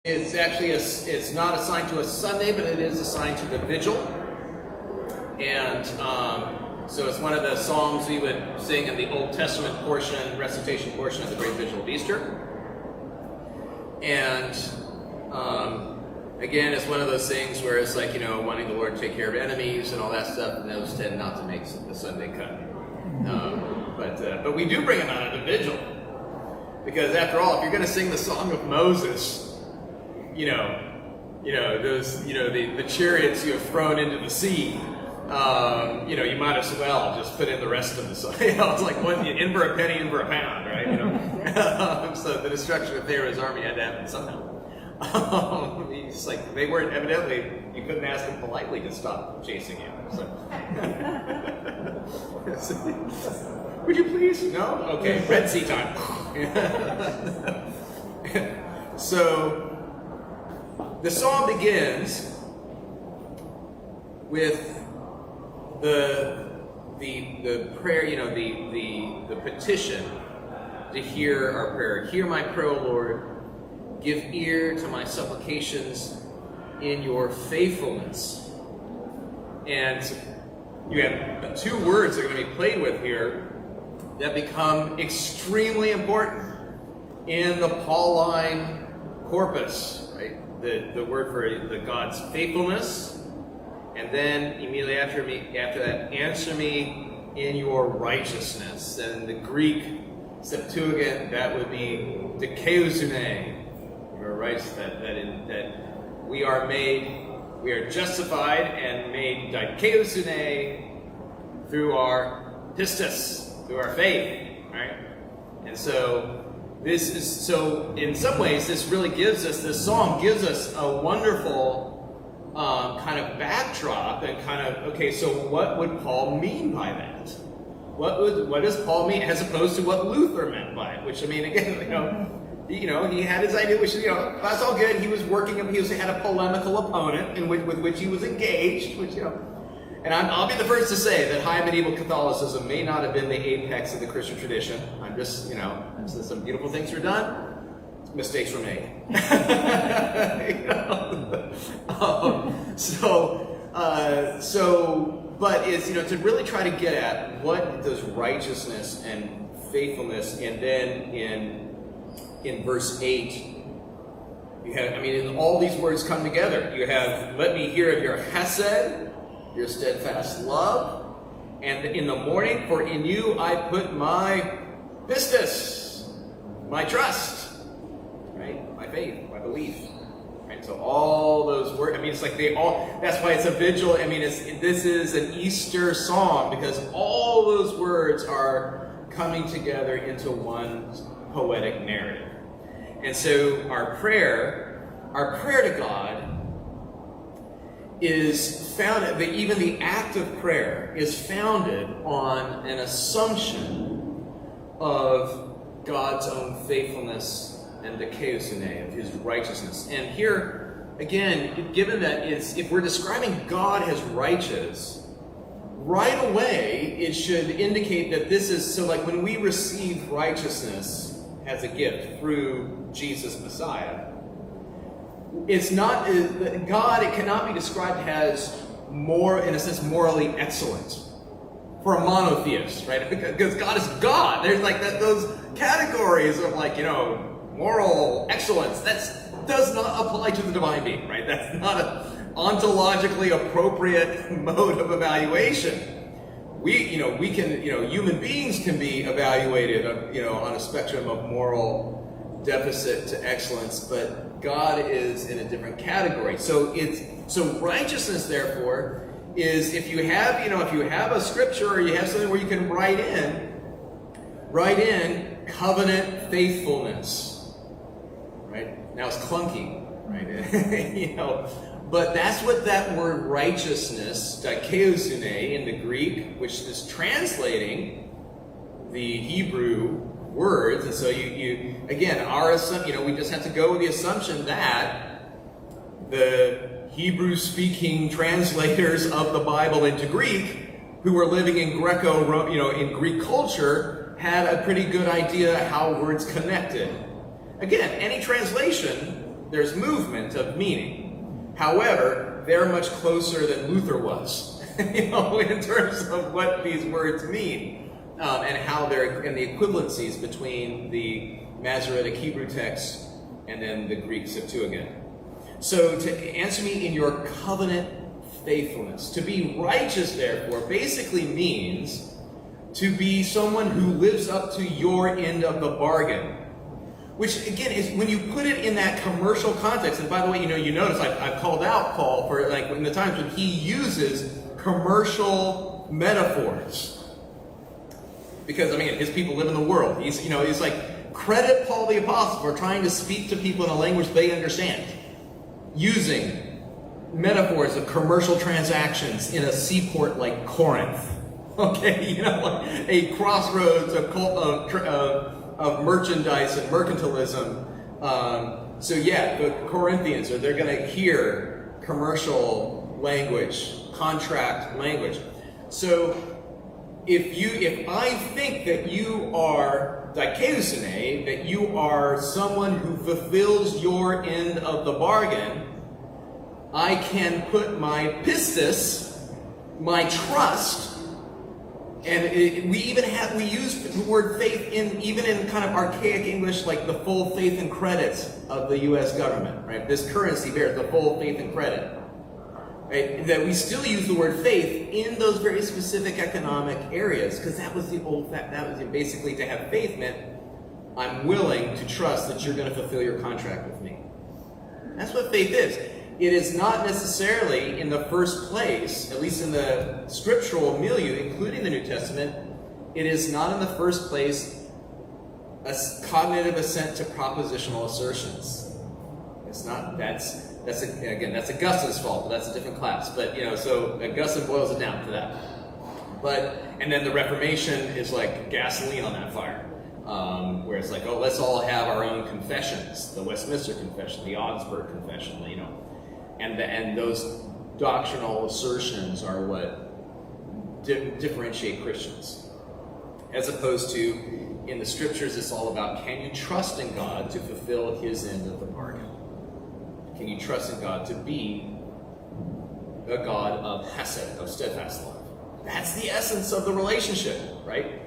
It's actually it's not assigned to a Sunday, but it is assigned to the vigil. And so it's one of the psalms we would sing in the Old Testament portion, recitation portion of the Great Vigil of Easter. And again, it's one of those things where it's like, wanting the Lord to take care of enemies and all that stuff, and those tend not to make the Sunday cut. But we do bring them out at the vigil. Because after all, if you're going to sing the Song of Moses, those, the chariots you have thrown into the sea, you might as well just put in the rest of the song. It's like one in for a penny, in for a pound, right? So the destruction of Pharaoh's army had to happen somehow. It's like they weren't, evidently, you couldn't ask them politely to stop chasing you. So. Would you please? No? Okay, Red Sea time. So the psalm begins with the prayer, the petition to hear our prayer. Hear my prayer, O Lord. Give ear to my supplications in your faithfulness. And you have two words that are going to be played with here that become extremely important in the Pauline corpus, right? The word for the God's faithfulness, and then immediately after that, answer me in your righteousness. And in the Greek Septuagint, that would be dikaiosune. You're right, that we are justified and made dikaiosune through our pistis, through our faith, right? And so in some ways, this psalm gives us a wonderful kind of backdrop and so what would Paul mean by that? What does Paul mean, as opposed to what Luther meant by it? Which, again, he had his idea, which, that's all good. He was had a polemical opponent with which he was engaged, which, and I'll be the first to say that high medieval Catholicism may not have been the apex of the Christian tradition. I'm just, some beautiful things were done, mistakes were made. But it's, to really try to get at what does righteousness and faithfulness, and then in verse 8, you have, all these words come together. You have, let me hear of your chesed, your steadfast love, and in the morning, for in you I put my pistis, my trust, right? My faith, my belief, right? So all those words, it's like that's why it's a vigil. This is an Easter song, because all those words are coming together into one poetic narrative. And so our prayer to God is founded, even the act of prayer is founded on an assumption of God's own faithfulness and the dikaiosune, of his righteousness. And here, again, given that if we're describing God as righteous, right away it should indicate that this is, so like when we receive righteousness as a gift through Jesus Messiah, it's not, God, it cannot be described as in a sense, morally excellent for a monotheist, right? Because God is God. There's those categories of moral excellence. That does not apply to the divine being, right? That's not an ontologically appropriate mode of evaluation. We can, human beings can be evaluated, on a spectrum of moral deficit to excellence, but God is in a different category. So righteousness, therefore, is if you have a scripture or you have something where you can write in covenant faithfulness, right? Now it's clunky, right? But that's what that word righteousness, dikaiosune in the Greek, which is translating the Hebrew words. And so you again, our assumption, we just have to go with the assumption that the Hebrew-speaking translators of the Bible into Greek, who were living in in Greek culture, had a pretty good idea how words connected. Again, any translation There's movement of meaning. However, they're much closer than Luther was, in terms of what these words mean, and how they're, and the equivalencies between the Masoretic Hebrew text and then the Greek Septuagint. So to answer me in your covenant faithfulness. To be righteous, therefore, basically means to be someone who lives up to your end of the bargain. Which, again, is when you put it in that commercial context, and by the way, you notice I've called out Paul for, like, in the times when he uses commercial metaphors. Because, I mean, his people live in the world. He's like, credit Paul the Apostle for trying to speak to people in a language they understand. Using metaphors of commercial transactions in a seaport like Corinth. Okay, like a crossroads of merchandise and mercantilism. So yeah, the Corinthians, they're going to hear commercial language, contract language. So if I think that you are dikaiosune, that you are someone who fulfills your end of the bargain, I can put my pistis, my trust, and we use the word faith even in kind of archaic English, like the full faith and credit of the U.S. government, right? This currency bears the full faith and credit, right? That we still use the word faith in those very specific economic areas, because that was basically to have faith meant I'm willing to trust that you're going to fulfill your contract with me. That's what faith is. It is not necessarily in the first place, at least in the scriptural milieu, including the New Testament, it is not in the first place a cognitive assent to propositional assertions. It's not, that's Augustine's fault, but that's a different class. But, so Augustine boils it down to that. And then the Reformation is like gasoline on that fire. Where it's like, let's all have our own confessions, the Westminster Confession, the Augsburg Confession, and those doctrinal assertions are what differentiate Christians. As opposed to, in the scriptures, it's all about, can you trust in God to fulfill his end of the bargain? Can you trust in God to be a God of hesed, of steadfast love? That's the essence of the relationship, right?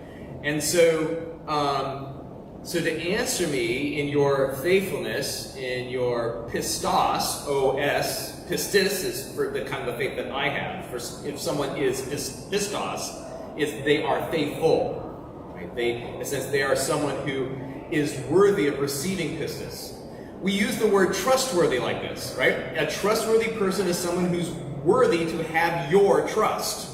And so to answer me in your faithfulness, in your pistos, O-S, pistis is for the kind of the faith that I have. If someone is pistos, they are faithful. Right? It says they are someone who is worthy of receiving pistis. We use the word trustworthy like this, right? A trustworthy person is someone who's worthy to have your trust.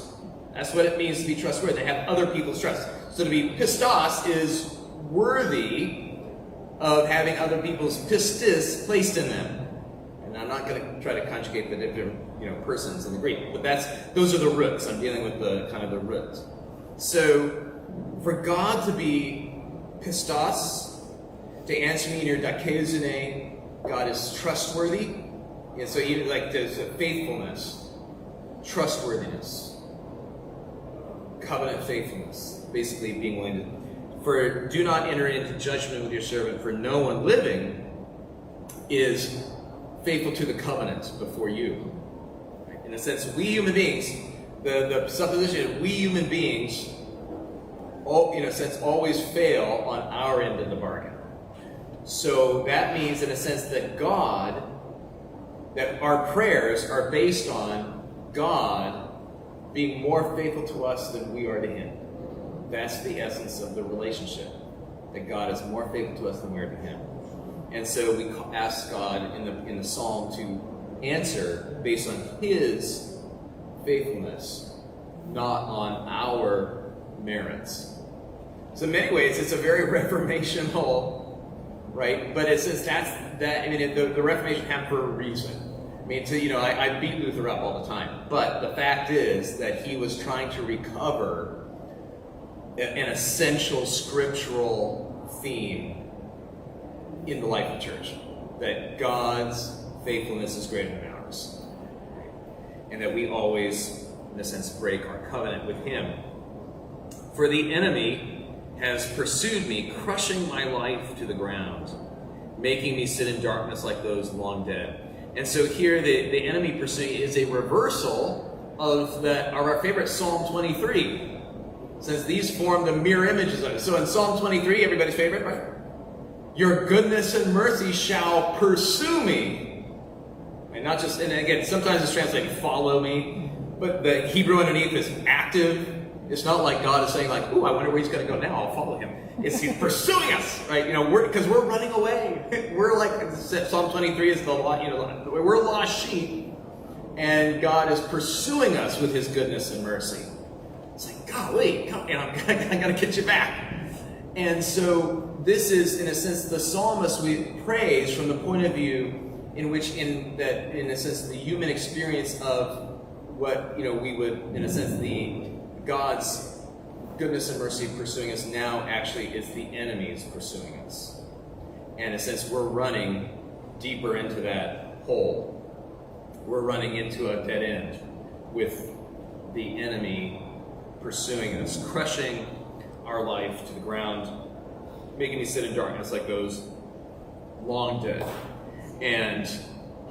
That's what it means to be trustworthy, to have other people's trust. So to be pistos is worthy of having other people's pistis placed in them. And I'm not going to try to conjugate the different persons in the Greek, but those are the roots. I'm dealing with the kind of the roots. So for God to be pistos, to answer me in your dikaiosune, God is trustworthy. And so even like there's a faithfulness, trustworthiness, covenant faithfulness, basically being willing to. For do not enter into judgment with your servant, for no one living is faithful to the covenant before you. Right? In a sense, we human beings, the supposition of we human beings, in a sense, always fail on our end of the bargain. So that means, in a sense, that our prayers are based on God being more faithful to us than we are to him. That's the essence of the relationship, that God is more faithful to us than we are to him. And so we ask God in the psalm to answer based on his faithfulness, not on our merits. So in many ways, it's a very reformational, right? But it says the Reformation happened for a reason. I beat Luther up all the time. But the fact is that he was trying to recover an essential scriptural theme in the life of the church, that God's faithfulness is greater than ours, and that we always, in a sense, break our covenant with him. For the enemy has pursued me, crushing my life to the ground. making me sit in darkness like those long dead. And so here the enemy pursuing is a reversal of our favorite Psalm 23. Since these form the mirror images of it. So in Psalm 23, everybody's favorite, right? Your goodness and mercy shall pursue me. And not just, and again, sometimes it's translated follow me, but the Hebrew underneath is active. It's not like God is saying like, ooh, I wonder where he's going to go now, I'll follow him. It's he's pursuing us, right? Because we're running away. We're like, Psalm 23 is we're lost sheep, and God is pursuing us with his goodness and mercy. It's like, golly, I got to get you back. And so this is, in a sense, the psalmist we praise from the point of view in which, in a sense, the human experience of what we would, in a sense, the God's goodness and mercy pursuing us now actually is the enemy's pursuing us. And in a sense, we're running deeper into that hole. We're running into a dead end with the enemy pursuing us, crushing our life to the ground, making me sit in darkness like those long dead. And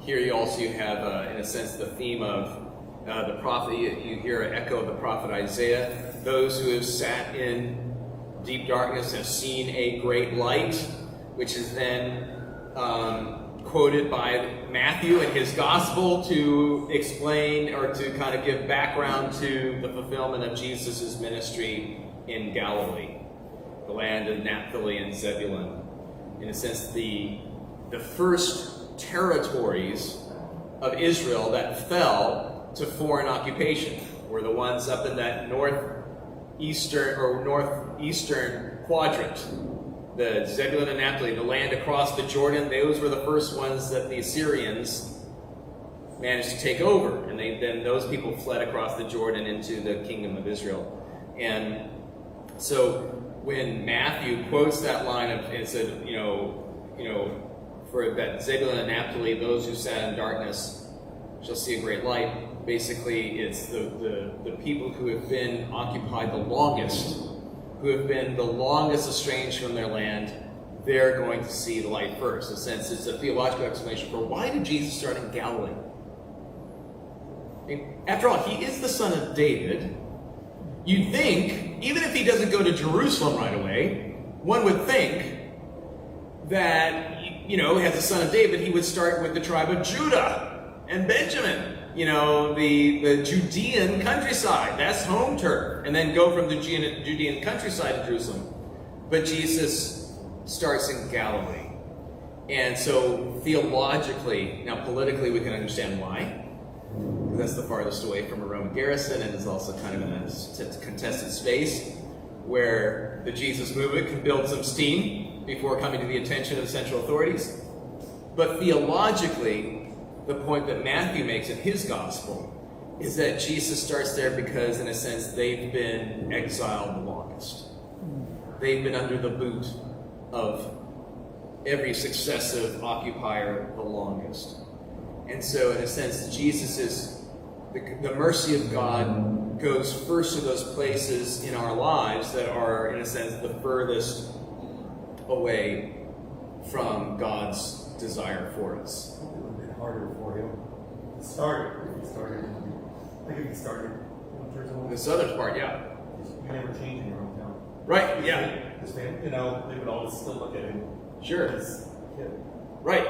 here you also have, in a sense, the theme of the prophet. You hear an echo of the prophet Isaiah. Those who have sat in deep darkness have seen a great light, which is then quoted by Matthew in his gospel to explain or to kind of give background to the fulfillment of Jesus' ministry in Galilee, the land of Naphtali and Zebulun. In a sense, the first territories of Israel that fell to foreign occupation were the ones up in that northeastern quadrant. The Zebulun and Naphtali, the land across the Jordan, those were the first ones that the Assyrians managed to take over. And then those people fled across the Jordan into the kingdom of Israel. And so when Matthew quotes that line of, it said, for that Zebulun and Naphtali, those who sat in darkness shall see a great light. Basically, it's the people who have been occupied the longest, who have been the longest estranged from their land, they're going to see the light first. In a sense, it's a theological explanation for why did Jesus start in Galilee? I mean, after all, he is the son of David. You'd think, even if he doesn't go to Jerusalem right away, one would think that, as the son of David, he would start with the tribe of Judah and Benjamin. The Judean countryside, that's home turf, and then go from the Judean countryside to Jerusalem. But Jesus starts in Galilee. And so theologically, now politically we can understand why. That's the farthest away from a Roman garrison, and it's also kind of in a contested space where the Jesus movement can build some steam before coming to the attention of central authorities. But theologically, the point that Matthew makes in his gospel is that Jesus starts there because, in a sense, they've been exiled the longest. They've been under the boot of every successive occupier the longest. And so, in a sense, Jesus is, the mercy of God goes first to those places in our lives that are, in a sense, the furthest away from God's desire for us. Harder for him. He started. I think he started in church. The southern part, yeah. You never change in your hometown. Right, yeah. His family, they would always still look at him. Sure. As a kid. Right.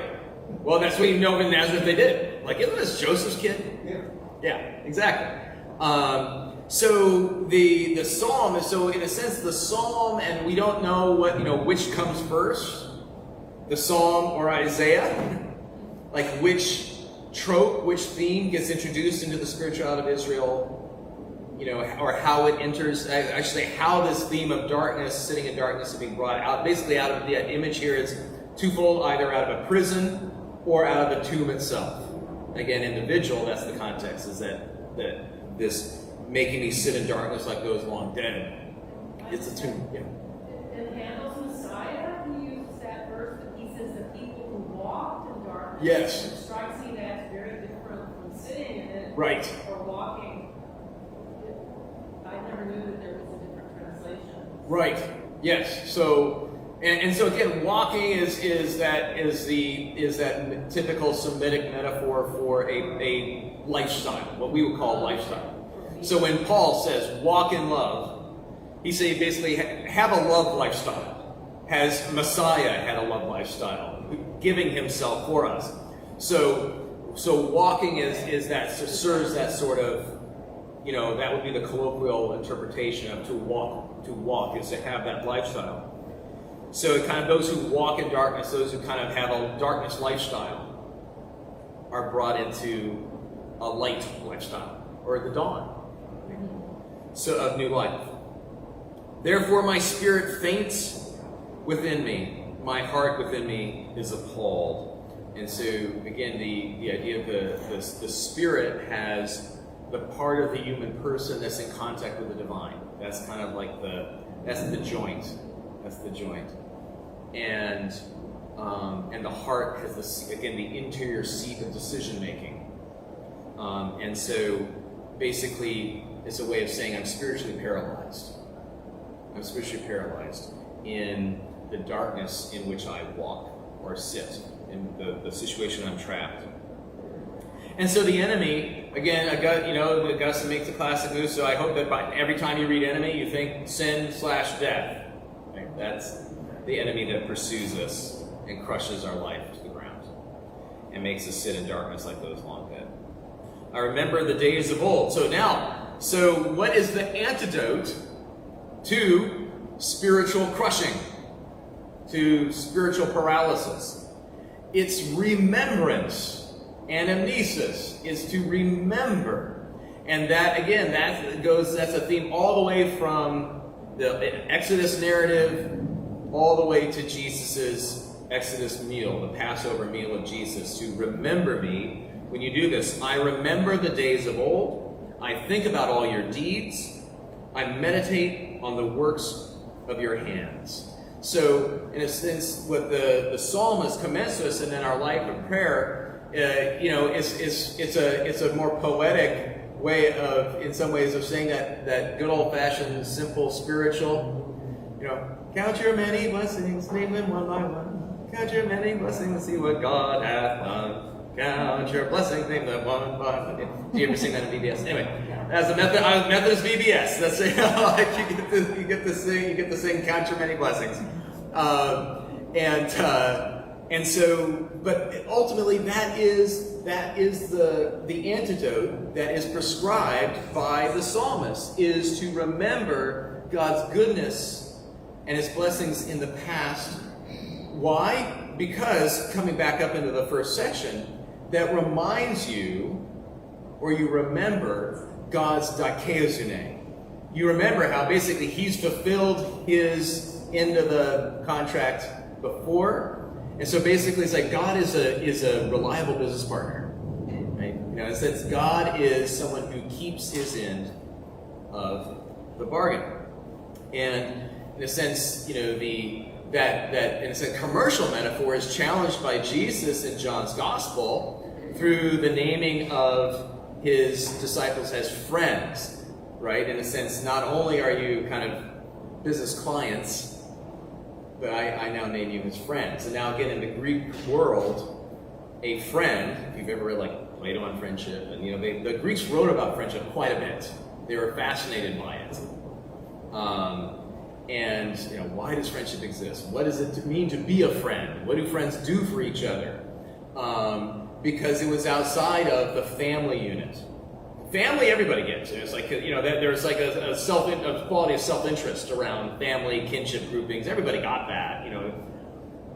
Well, that's what you know in Nazareth they did. Like, isn't this Joseph's kid? Yeah. Yeah, exactly. So the psalm is, so in a sense, the psalm, and we don't know which comes first, the psalm or Isaiah. Like which trope, which theme gets introduced into the spirituality of Israel, or how it enters, I should say how this theme of darkness, sitting in darkness, is being brought out. Basically out of the image here is twofold, either out of a prison or out of the tomb itself. Again, individual, that's the context, is that this making me sit in darkness like those long dead. It's a tomb, yeah. In Handel's Messiah, he uses that verse, but he says the people who walked in darkness. Yes. It strikes me that's very different from sitting in it. Right. Or walking. I never knew that there was a different translation. Right. Yes. So And so again, walking is that typical Semitic metaphor for a lifestyle, what we would call lifestyle. So when Paul says walk in love, he's saying basically have a love lifestyle. Has Messiah had a love lifestyle, giving himself for us? So walking is that, so serves that sort of, that would be the colloquial interpretation of to walk is to have that lifestyle. So kind of those who walk in darkness, those who kind of have a darkness lifestyle, are brought into a light lifestyle, or the dawn of new life. Therefore my spirit faints within me, my heart within me is appalled. And so again, the idea of the spirit has the part of the human person that's in contact with the divine. That's kind of like that's the joint. That's the joint. And the heart has the interior seat of decision making. And so basically it's a way of saying I'm spiritually paralyzed. I'm spiritually paralyzed in the darkness in which I walk or sit, in the situation I'm trapped. And so the enemy, again, Augustine makes a classic move, so I hope that every time you read enemy, you think sin/death. Right? That's the enemy that pursues us and crushes our life to the ground and makes us sit in darkness like those long dead. I remember the days of old. So what is the antidote to spiritual crushing, to spiritual paralysis? It's remembrance. Anamnesis is to remember. And that, again, that's a theme all the way from the Exodus narrative all the way to Jesus's Exodus meal, the Passover meal of Jesus, to remember me when you do this. I remember the days of old. I think about all your deeds. I meditate on the works of your hands. So, in a sense, what the psalmist commends to us, and in our life of prayer, it's a more poetic way of, in some ways, of saying that good old-fashioned, simple, spiritual, count your many blessings, name them one by one. Count your many blessings, see what God hath done. Count your blessings, name them one by one. Do you ever sing that in VBS? Anyway, as a Methodist VBS, that's you get to sing count your many blessings. And so, but ultimately that is the antidote that is prescribed by the psalmist, is to remember God's goodness and his blessings in the past. Why? Because, coming back up into the first section, that reminds you, or you remember, God's dikaiosune. You remember how basically he's fulfilled his end of the contract before. And so basically it's like God is a reliable business partner. Right? In a sense, God is someone who keeps his end of the bargain. And in a sense, that in a sense, commercial metaphor is challenged by Jesus in John's Gospel through the naming of his disciples as friends, right? In a sense, not only are you kind of business clients, but I now name you as friends. And now again, in the Greek world, a friend, if you've ever read like Plato on friendship, and the Greeks wrote about friendship quite a bit. They were fascinated by it. And why does friendship exist? What does it mean to be a friend? What do friends do for each other? Because it was outside of the family unit. Family, everybody gets. It's like there's like a quality of self-interest around family, kinship groupings. Everybody got that,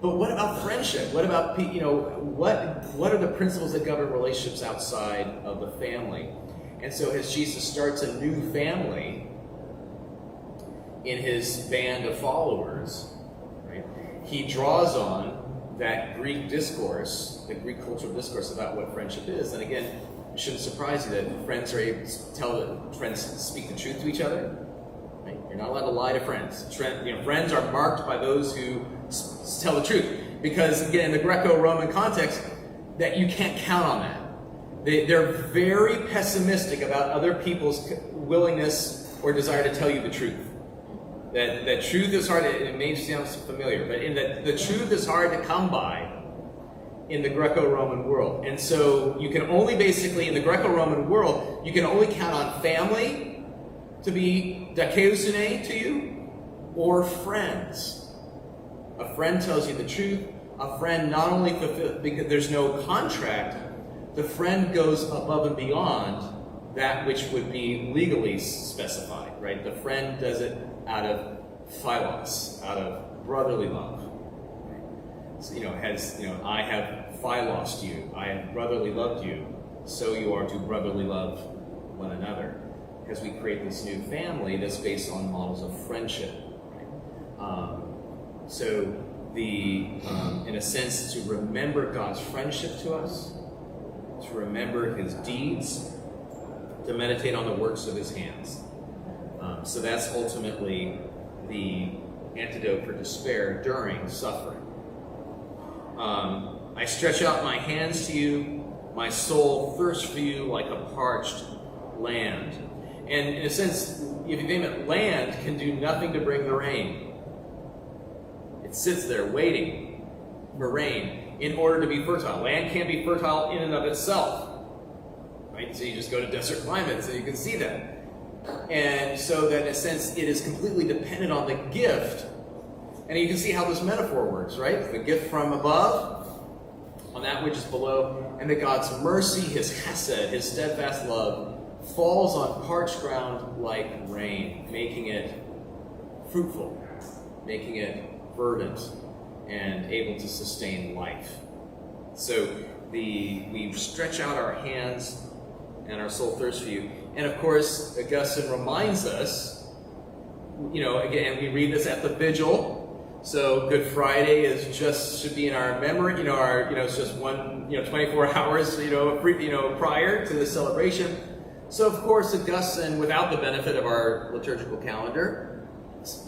But what about friendship? What about what are the principles that govern relationships outside of the family? And so, as Jesus starts a new family in his band of followers, right, he draws on that Greek discourse, the Greek cultural discourse about what friendship is. And again, it shouldn't surprise you that friends are able to friends speak the truth to each other. Right? You're not allowed to lie to friends. Friends are marked by those who tell the truth. Because again, in the Greco-Roman context, that you can't count on that. They're very pessimistic about other people's willingness or desire to tell you the truth. That truth is hard, it may sound familiar, but in the truth is hard to come by in the Greco-Roman world. And so you can only basically, in the Greco-Roman world, you can only count on family to be dikaiosunē to you, or friends. A friend tells you the truth. A friend not only fulfills, because there's no contract, the friend goes above and beyond that which would be legally specified, right? The friend does it out of philos, out of brotherly love. So, I have philost you, I have brotherly loved you, so you are to brotherly love one another. Because we create this new family that's based on models of friendship. Right? In a sense, to remember God's friendship to us, to remember his deeds, to meditate on the works of his hands. So that's ultimately the antidote for despair during suffering. I stretch out my hands to you, my soul thirsts for you like a parched land. And in a sense, if you think that land can do nothing to bring the rain. It sits there waiting for rain in order to be fertile. Land can't be fertile in and of itself. Right? So you just go to desert climates and you can see that. And so that in a sense, it is completely dependent on the gift. And you can see how this metaphor works, right? The gift from above, on that which is below, and that God's mercy, his chesed, his steadfast love, falls on parched ground like rain, making it fruitful, making it verdant, and able to sustain life. So we stretch out our hands, and our soul thirsts for you. And of course, Augustine reminds us, again, we read this at the vigil. So Good Friday should be in our memory. It's just 24 hours, prior to the celebration. So of course, Augustine, without the benefit of our liturgical calendar,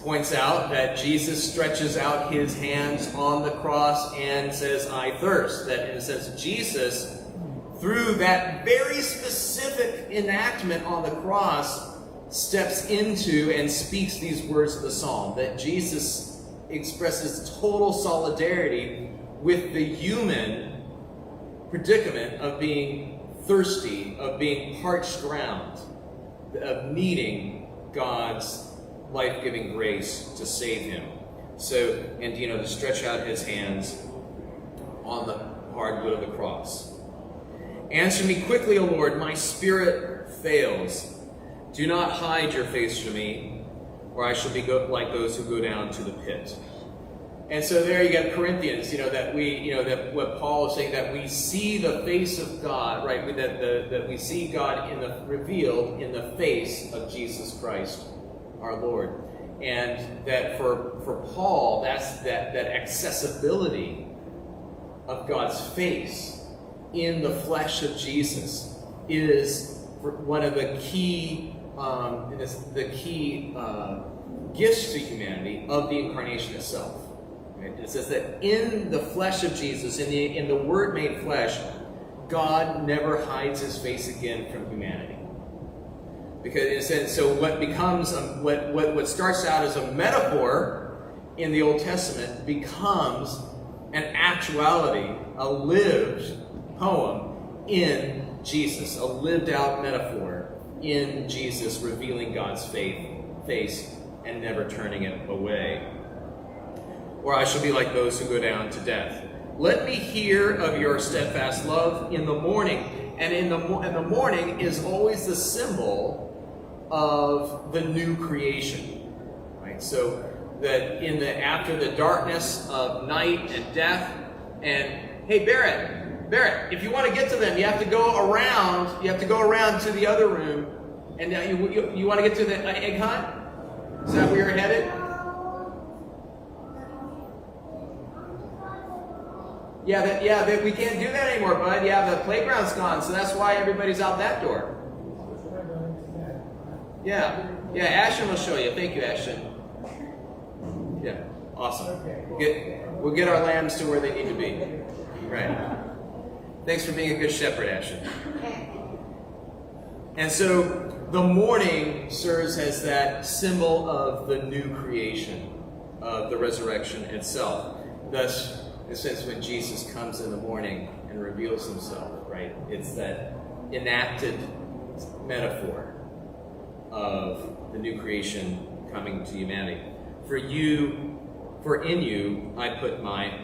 points out that Jesus stretches out his hands on the cross and says, "I thirst." That in a sense, Jesus, through that very specific enactment on the cross, steps into and speaks these words of the psalm. That Jesus expresses total solidarity with the human predicament of being thirsty, of being parched ground, of needing God's life-giving grace to save him. So, and to stretch out his hands on the hardwood of the cross. Answer me quickly, O Lord, my spirit fails. Do not hide your face from me, or I shall be like those who go down to the pit. And so there you get Corinthians, that what Paul is saying, that we see the face of God, right? That we see God revealed in the face of Jesus Christ, our Lord. And that for Paul, that's that accessibility of God's face in the flesh of Jesus is one of the key gifts to humanity of the incarnation itself. Right? It says that in the flesh of Jesus, in the Word made flesh, God never hides his face again from humanity. Because in a sense, so what becomes what starts out as a metaphor in the Old Testament becomes an actuality, a lived poem in Jesus, a lived out metaphor in Jesus, revealing God's face and never turning it away. Or I shall be like those who go down to death. Let me hear of your steadfast love in the morning. And in the morning is always the symbol of the new creation. Right? So that after the darkness of night and death, and hey Barrett, if you want to get to them, you have to go around. You have to go around to the other room, and you want to get to the egg hunt. Is that where you're headed? Yeah. We can't do that anymore, bud. Yeah, the playground's gone, so that's why everybody's out that door. Yeah. Ashton will show you. Thank you, Ashton. Yeah, awesome. We'll get our lambs to where they need to be. Right. Thanks for being a good shepherd, Ashton. And so the morning serves as that symbol of the new creation, of the resurrection itself. Thus, in a sense, when Jesus comes in the morning and reveals himself, right? It's that enacted metaphor of the new creation coming to humanity. For in you, I put my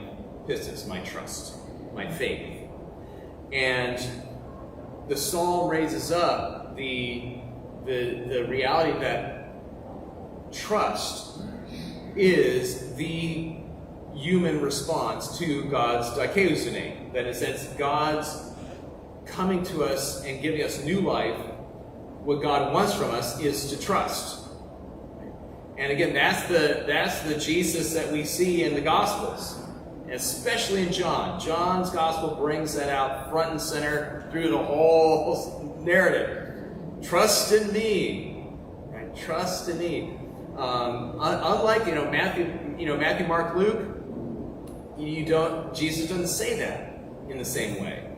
pistis, my trust, my faith. And the psalm raises up the reality that trust is the human response to God's dikaiosune. That in a sense, God's coming to us and giving us new life. What God wants from us is to trust. And again, that's the Jesus that we see in the Gospels, especially in John. John's Gospel brings that out front and center through the whole narrative. Trust in me, right? Trust in me. Unlike Matthew, Mark, Luke, Jesus doesn't say that in the same way.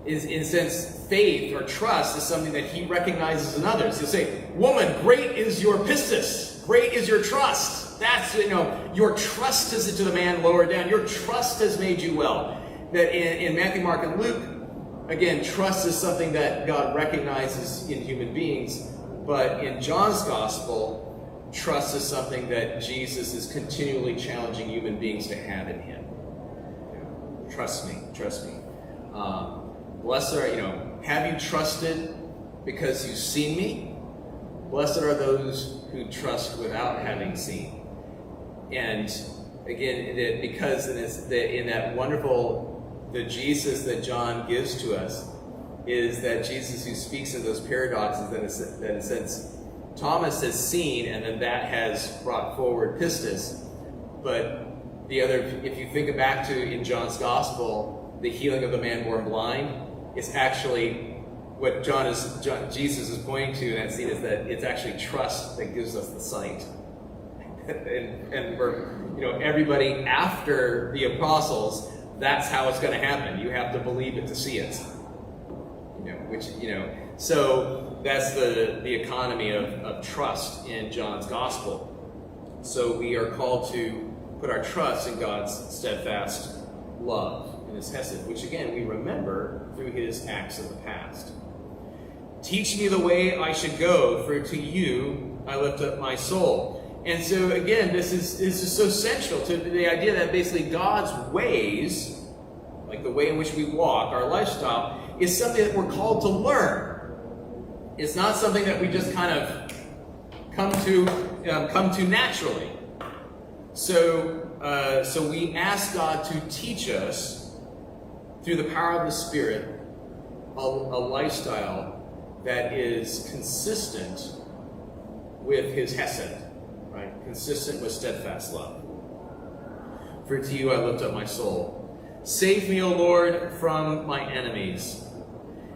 In a sense, faith or trust is something that he recognizes in others. He'll say, "Woman, great is your pistis, great is your trust." That's, your trust is to the man lower down. Your trust has made you well. That in Matthew, Mark, and Luke, again, trust is something that God recognizes in human beings. But in John's Gospel, trust is something that Jesus is continually challenging human beings to have in him. Trust me, trust me. Blessed are, have you trusted because you've seen me? Blessed are those who trust without having seen. And again, because in that wonderful, the Jesus that John gives to us is that Jesus who speaks in those paradoxes that in a sense, Thomas has seen, and then that has brought forward pistis. But if you think back to in John's Gospel, the healing of the man born blind, it's actually what Jesus is pointing to in that scene is that it's actually trust that gives us the sight. and for everybody after the apostles, that's how it's going to happen. You have to believe it to see it. So that's the economy of trust in John's Gospel. So we are called to put our trust in God's steadfast love, in his hesed, which again we remember through his acts of the past. Teach me the way I should go, for to you I lift up my soul. And so again, this is so central to the idea that basically God's ways, like the way in which we walk, our lifestyle, is something that we're called to learn. It's not something that we just kind of come to naturally. So we ask God to teach us through the power of the Spirit a lifestyle that is consistent with his hesed, right? Consistent with steadfast love. For to you I lift up my soul. Save me, O Lord, from my enemies.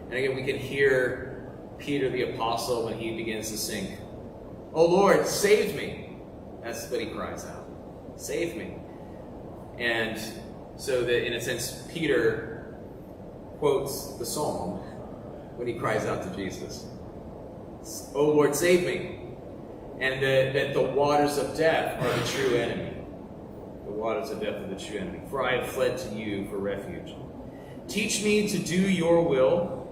And again, we can hear Peter the Apostle when he begins to sing, "O Lord, save me." That's what he cries out. Save me. And so that, in a sense, Peter quotes the psalm when he cries out to Jesus. "O Lord, save me." And that the waters of death are the true enemy. The waters of death are the true enemy. For I have fled to you for refuge. Teach me to do your will,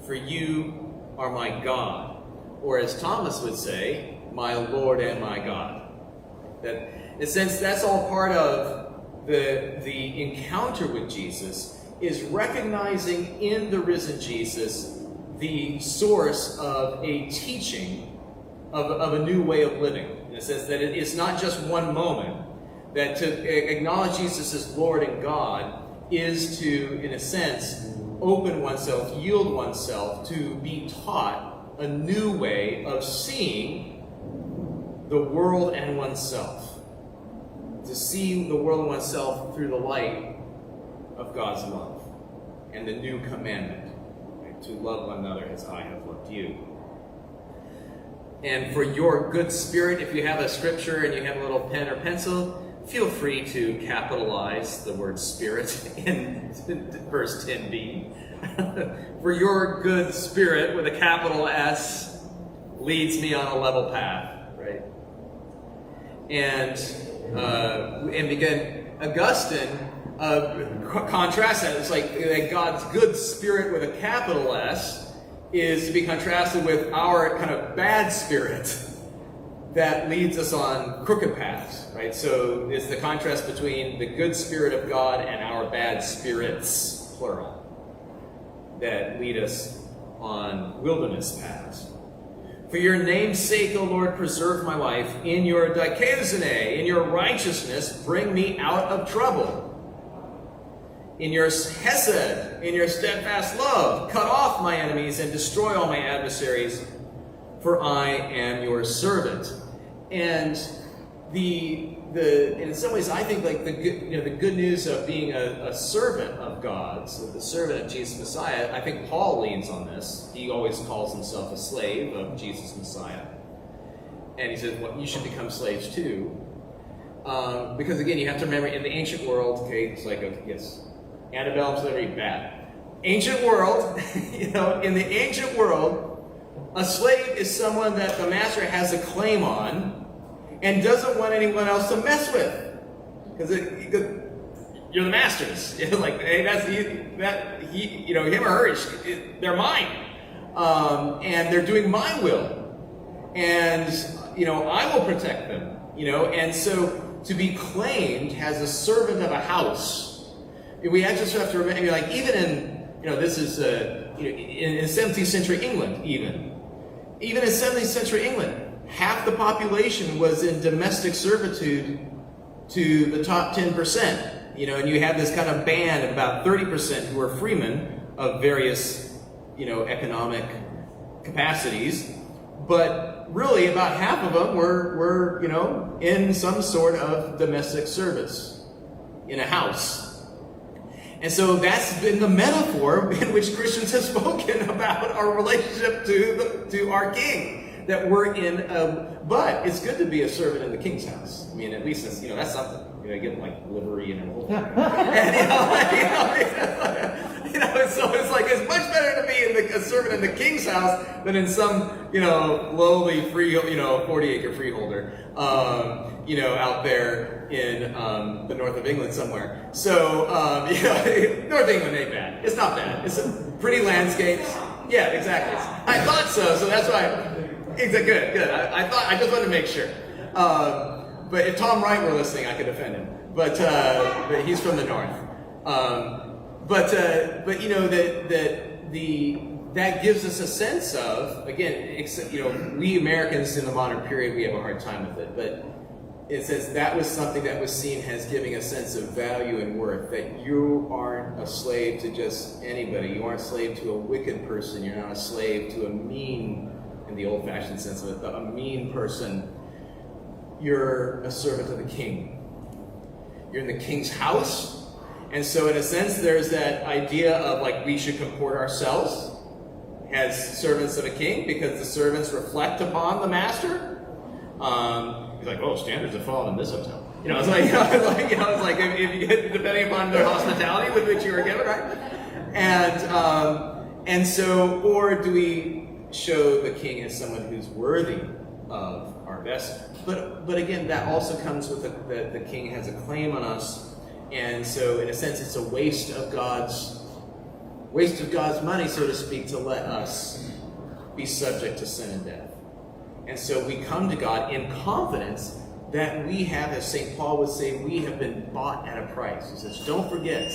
for you are my God. Or as Thomas would say, my Lord and my God. That, in a sense, that's all part of the encounter with Jesus, is recognizing in the risen Jesus the source of a teaching of a new way of living. In a sense that it's not just one moment. That to acknowledge Jesus as Lord and God is to, in a sense, open oneself, yield oneself to be taught a new way of seeing the world and oneself. To see the world and oneself through the light of God's love and the new commandment, right? To love one another as I have loved you. And for your good spirit, if you have a scripture and you have a little pen or pencil, feel free to capitalize the word Spirit in verse 10b. For your good Spirit with a capital S leads me on a level path, right? And again, Augustine contrasts that. It's like that God's good Spirit with a capital S is to be contrasted with our kind of bad spirit that leads us on crooked paths, right? So it's the contrast between the good Spirit of God and our bad spirits, plural, that lead us on wilderness paths. For your name's sake, O Lord, preserve my life. In your dikaiosune, in your righteousness, bring me out of trouble. In your hesed, in your steadfast love, cut off my enemies and destroy all my adversaries, for I am your servant. And in some ways, I think like the good news of being a servant of God, so the servant of Jesus Messiah, I think Paul leans on this. He always calls himself a slave of Jesus Messiah. And he says, well, you should become slaves too. Because again, you have to remember, in the ancient world, okay, it's like, yes, antebellum slavery, bad. Ancient world, in the ancient world, a slave is someone that the master has a claim on and doesn't want anyone else to mess with, because you're the master's. Like, hey, him or her, they're mine, and they're doing my will, and I will protect them. And so to be claimed as a servant of a house, we just have to remember, like, even in this is in 17th century England, even in 17th century England. Half the population was in domestic servitude to the top 10%, and you have this kind of band of about 30% who are freemen of various, economic capacities, but really about half of them were in some sort of domestic service in a house. And so that's been the metaphor in which Christians have spoken about our relationship to our King. That we're in, but it's good to be a servant in the King's house. I mean, at least it's, that's something. Get like livery and everything. And so it's like it's much better to be a servant in the King's house than in some lowly 40-acre freeholder, out there in the north of England somewhere. So North England ain't bad. It's not bad. It's pretty landscapes. Yeah, exactly. I thought so. So that's why. Exactly. Good. I just wanted to make sure. But if Tom Wright were listening, I could defend him. But he's from the north. That gives us a sense of, again, we Americans in the modern period, we have a hard time with it. But it says that was something that was seen as giving a sense of value and worth. That you aren't a slave to just anybody. You aren't a slave to a wicked person. You're not a slave to a mean, in the old-fashioned sense of it, a mean person. You're a servant of the King. You're in the King's house. And so in a sense, there's that idea of like we should comport ourselves as servants of a king because the servants reflect upon the master. He's like, oh, standards have fallen in this hotel. It's like if you get, depending upon their hospitality with which you were given, right? And so, or do we show the king as someone who's worthy of our best? But again, that also comes with the king has a claim on us, and so in a sense, it's a waste of God's money, so to speak, to let us be subject to sin and death. And so we come to God in confidence that we have, as St. Paul would say, we have been bought at a price. He says, don't forget,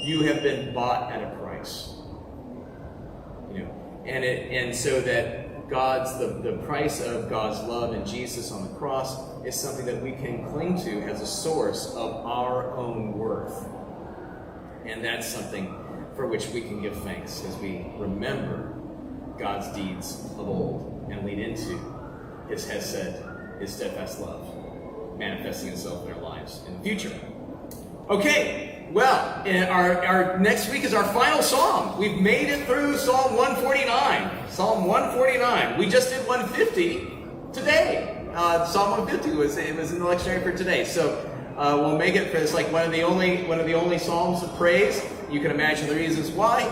you have been bought at a price. And so that the price of God's love in Jesus on the cross is something that we can cling to as a source of our own worth. And that's something for which we can give thanks as we remember God's deeds of old and lean into his hesed, his steadfast love, manifesting itself in our lives in the future. Okay, well, our next week is our final psalm. We've made it through Psalm 149. Psalm 149. We just did 150 today. Psalm 150 was in the lectionary for today. So we'll make it for this like one of the only psalms of praise. You can imagine the reasons why.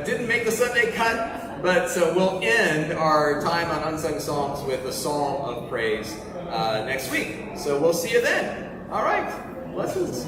Didn't make the Sunday cut, but so we'll end our time on Unsung Psalms with a psalm of praise next week. So we'll see you then. All right. Blessings.